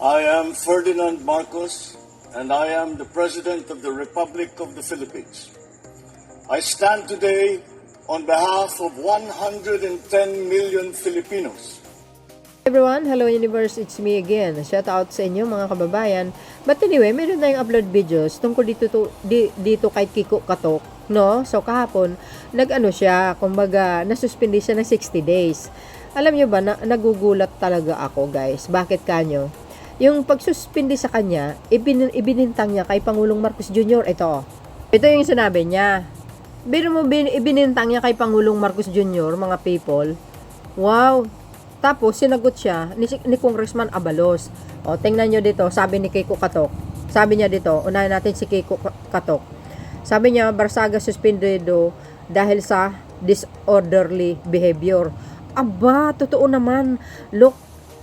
I am Ferdinand Marcos, and I am the President of the Republic of the Philippines. I stand today on behalf of 110 million Filipinos. Everyone, hello universe, it's me again. Shout out sa inyo mga kababayan. But anyway, meron tayong upload videos tungkol dito kay Kiko Katok, no? So kahapon, nag-ano siya, kumbaga, nasuspindi siya ng 60 days. Alam nyo ba, nagugulat talaga ako guys. Bakit kanyo? Yung pagsuspindi sa kanya, ibinintang niya kay Pangulong Marcos Jr. Ito yung sinabi niya. Biro mo, ibinintang niya kay Pangulong Marcos Jr., mga people. Wow! Tapos, sinagot siya ni Congressman Abalos. O, tingnan nyo dito, sabi ni Kiko Katok. Sabi niya dito, unahin natin si Kiko Katok. Sabi niya, Barsaga suspendido dahil sa disorderly behavior. Aba, totoo naman. Look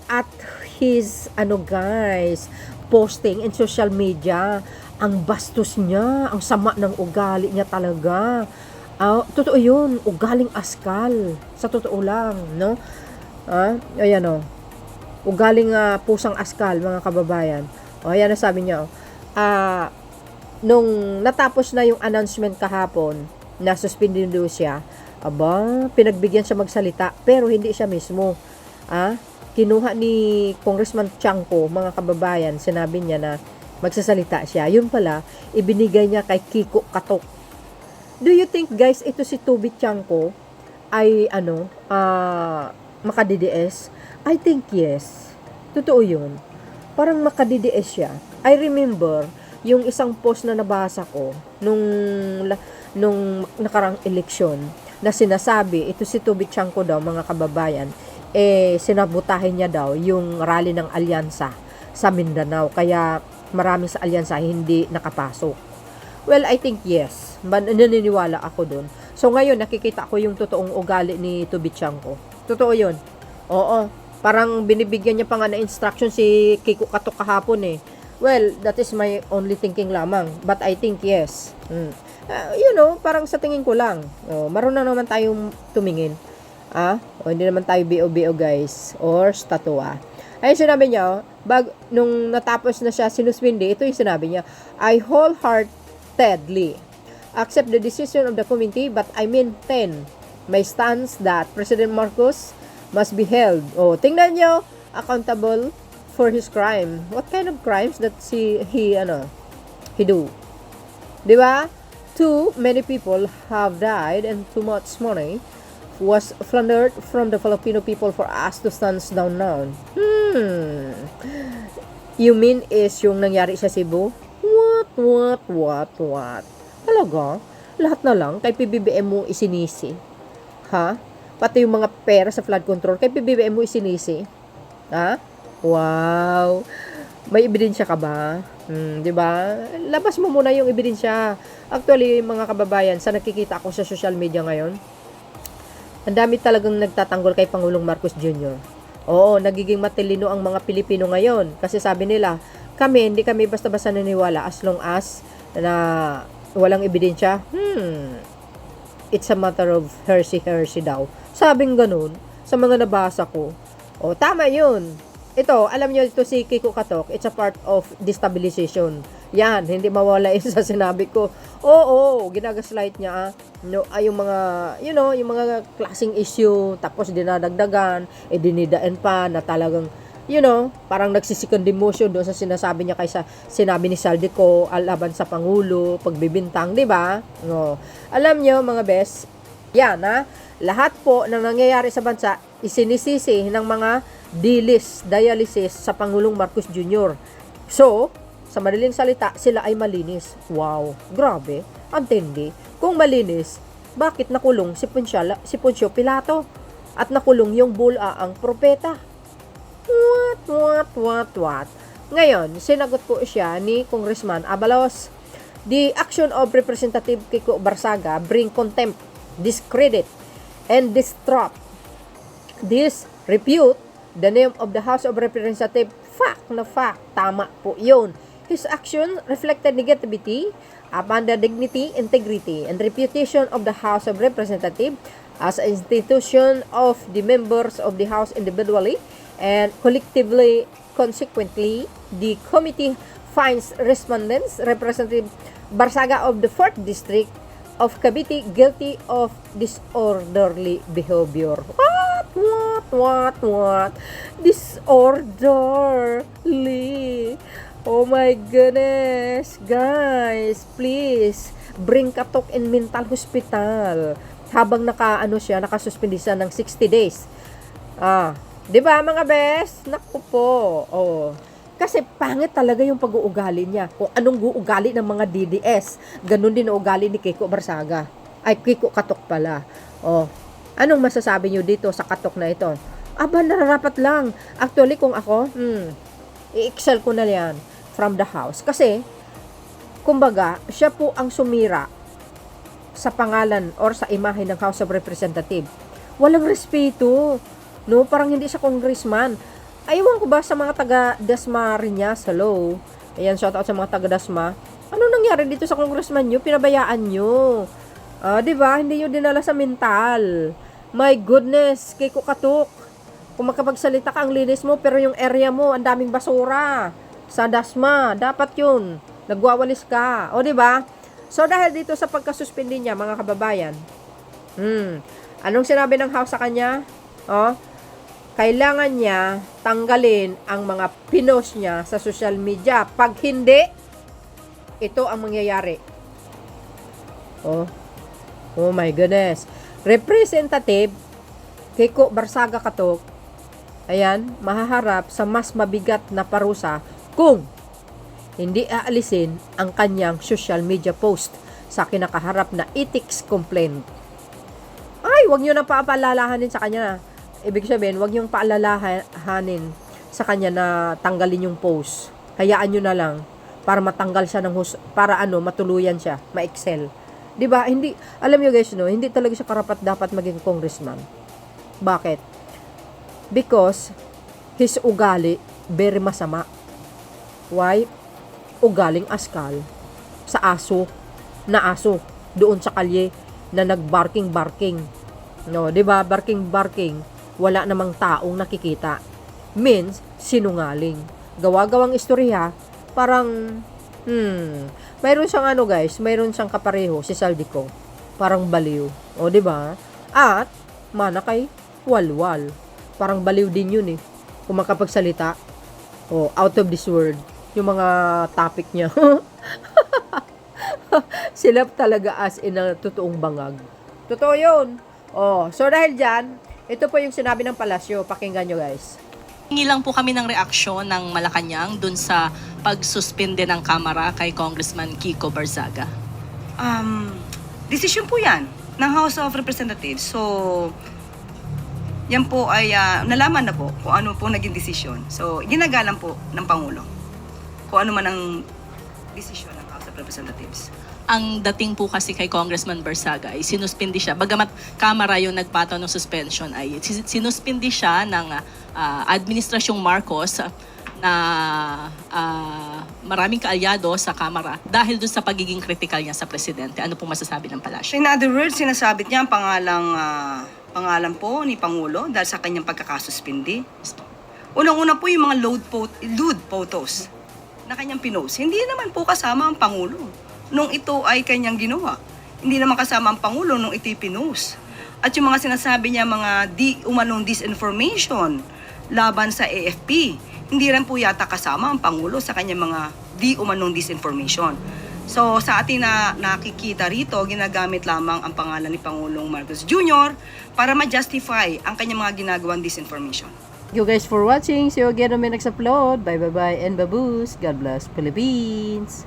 at his, guys, posting in social media. Ang bastos niya, ang sama ng ugali niya talaga. Totoo yun, ugaling askal. Sa totoo lang, no? Ayan o. Ugaling pusang askal, mga kababayan. Ayan na sabi niya. Nung natapos na yung announcement kahapon, na suspendido siya, pinagbigyan siya magsalita, pero hindi siya mismo. Kinuha ni Congressman Chanco, mga kababayan, sinabi niya na magsasalita siya. Yun pala, ibinigay niya kay Kiko Katok. Do you think, guys, ito si Toby Chanco ay, makadidies? I think yes. Totoo yun. Parang makadidies siya. I remember, yung isang post na nabasa ko nung nakarang eleksyon, na sinasabi, ito si Toby Chanco daw, mga kababayan, sinabutahin niya daw yung rally ng alyansa sa Mindanao. Kaya marami sa alyansa hindi nakapasok. Well, I think yes. Naniniwala ako dun. So ngayon, nakikita ko yung totoong ugali ni Toby Chanco. Totoo yun. Oo. Parang binibigyan niya pa nga na instruction si Kiko Katok kahapon eh. Well, that is my only thinking lamang. But I think yes. Parang sa tingin ko lang. Marunong naman tayong tumingin. Hindi naman tayo BO-BO guys. Or statua. Ayun sinabi niya, nung natapos na siya sinuspindi, ito yung sinabi niya, I wholeheartedly accept the decision of the committee, but I maintain my stance that President Marcos must be held. Tingnan nyo, accountable for his crime. What kind of crimes that he do? Diba? Too many people have died and too much money was plundered from the Filipino people for us to stand down now. You mean is yung nangyari sa Cebu? What? Talaga? Lahat na lang kay PBBM mo isinisi. Pati yung mga pera sa flood control, kay PBBM mo isinisi. Wow. May ebidensya ka ba? Diba? Labas mo muna yung ebidensya. Actually, mga kababayan, sa nakikita ko sa social media ngayon, ang dami talagang nagtatanggol kay Pangulong Marcos Jr. Oo, nagiging matalino ang mga Pilipino ngayon. Kasi sabi nila, hindi kami basta-basta naniniwala as long as na walang ebidensya. It's a matter of heresy daw. Sabing ganun, sa mga nabasa ko. Tama yun. Ito, alam nyo, ito si Kiko Katok, it's a part of destabilization. Yan, hindi mawala yun sa sinabi ko. Ginagaslight niya, yung mga, yung mga klaseng issue, tapos dinadagdagan, dinidaan pa, na talagang, parang nagsisecond demotion doon sa sinasabi niya kaysa sinabi ni Saldico, laban sa Pangulo, pagbibintang, di ba? Alam nyo, mga best, yan, lahat po ng nangyayari sa bansa, isinisisi ng mga dialysis sa Pangulong Marcos Jr. So, sa madaling salita, sila ay malinis. Wow, grabe, antindi. Kung malinis, bakit nakulong si Poncio Pilato? At nakulong yung bulaang propeta? What? Ngayon, sinagot po siya ni Congressman Abalos. The action of Representative Kiko Barsaga bring contempt, discredit, and disrepute the name of the House of Representatives. Fact. Tama po yun. His action reflected negativity upon the dignity, integrity, and reputation of the House of Representatives as an institution of the members of the House individually and collectively consequently, the committee finds respondents, Representative Barsaga of the 4th District of Cavite, guilty of disorderly behavior. What? Disorderly. Oh my goodness. Guys, please, bring Katok in mental hospital. Habang nakasuspindi siya ng 60 days. 'Di ba mga best? Naku po. Oh. Kasi pangit talaga yung pag-uugali niya. Kung anong uugali ng mga DDS, ganun din ang ugali ni Kiko Barsaga. Ay, Kiko Katok pala. Oh. Anong masasabi niyo dito sa Katok na ito? Aba, nararapat lang. Actually, kung ako, i-excel ko na yan from the house. Kasi, kumbaga, siya po ang sumira sa pangalan or sa imahe ng House of Representatives. Walang respeto. No, parang hindi siya congressman. Aywan ko ba sa mga taga-Dasma Riñas? Hello. Ayan, shout out sa mga taga-Dasma. Ano nangyari dito sa congressman nyo? Pinabayaan nyo. Diba? Hindi nyo dinala sa mental. My goodness, Kiko Katok. Kung makapagsalita ka, ang linis mo, pero yung area mo, ang daming basura. Sa Dasma, dapat yun. Nagwawalis ka. O, diba? So, dahil dito sa pagkasuspindi niya, mga kababayan, anong sinabi ng House sa kanya? Kailangan niya tanggalin ang mga pinost niya sa social media. Pag hindi, ito ang mangyayari. Oh my goodness. Representative Kiko Barsaga Katok, ayan, mahaharap sa mas mabigat na parusa kung hindi aalisin ang kanyang social media post sa kinakaharap na ethics complaint. Ay, wag niyo na paapalalahanin sa kanya. Ibig sabihin, wag niyong paalalahanin sa kanya na tanggalin yung post. Hayaan niyo na lang para matanggal siya para matuluyan siya, ma-excel. 'Di ba? Hindi, alam niyo guys, no, hindi talaga siya karapat dapat maging congressman. Bakit? Because his ugali very masama. Why? Ugaling askal sa aso doon sa kalye na nagbarking. No, 'di ba? Barking. Wala namang taong nakikita. Means, sinungaling. Gawa-gawang istorya, parang, mayroon siyang mayroon siyang kapareho, si Saldico. Parang baliw. O, diba? At, mana kay walwal. Parang baliw din yun eh. Kung makapagsalita. O, out of this world. Yung mga topic niya. Sila talaga as in a totoong bangag. Totoo yun. So dahil dyan, ito po yung sinabi ng palasyo. Pakinggan nyo guys. Hingi lang po kami ng reaksyon ng Malacanang dun sa pagsuspende ng Kamara kay Congressman Kiko Barsaga. Decision po yan ng House of Representatives. So, yan po ay nalaman na po kung ano po naging decision. So, ginagalang po ng Pangulo kung ano man ang decision ng House of Representatives. Ang dating po kasi kay Congressman Barsaga ay sinuspindi siya. Bagamat Kamara yung nagpataw ng suspension, ay sinuspindi siya ng Administrasyong Marcos na maraming kaalyado sa Kamara dahil dun sa pagiging critical niya sa presidente. Ano pong masasabi ng palasyo? In other words, sinasabit niya ang pangalan po ni Pangulo dahil sa kanyang pagkakasuspindi. Unang-una po yung mga lewd photos na kanyang pinost. Hindi naman po kasama ang Pangulo nung ito ay kanyang ginawa. Hindi naman kasama ang Pangulo nung ito'y pinost. At yung mga sinasabi niya, mga umanong disinformation laban sa AFP, hindi rin po yata kasama ang Pangulo sa kanyang mga umanong disinformation. So sa atin na nakikita rito, ginagamit lamang ang pangalan ni Pangulong Marcos Jr. para ma-justify ang kanyang mga ginagawang disinformation. Thank you guys for watching. See you again on my next upload. Bye and baboos. God bless Philippines.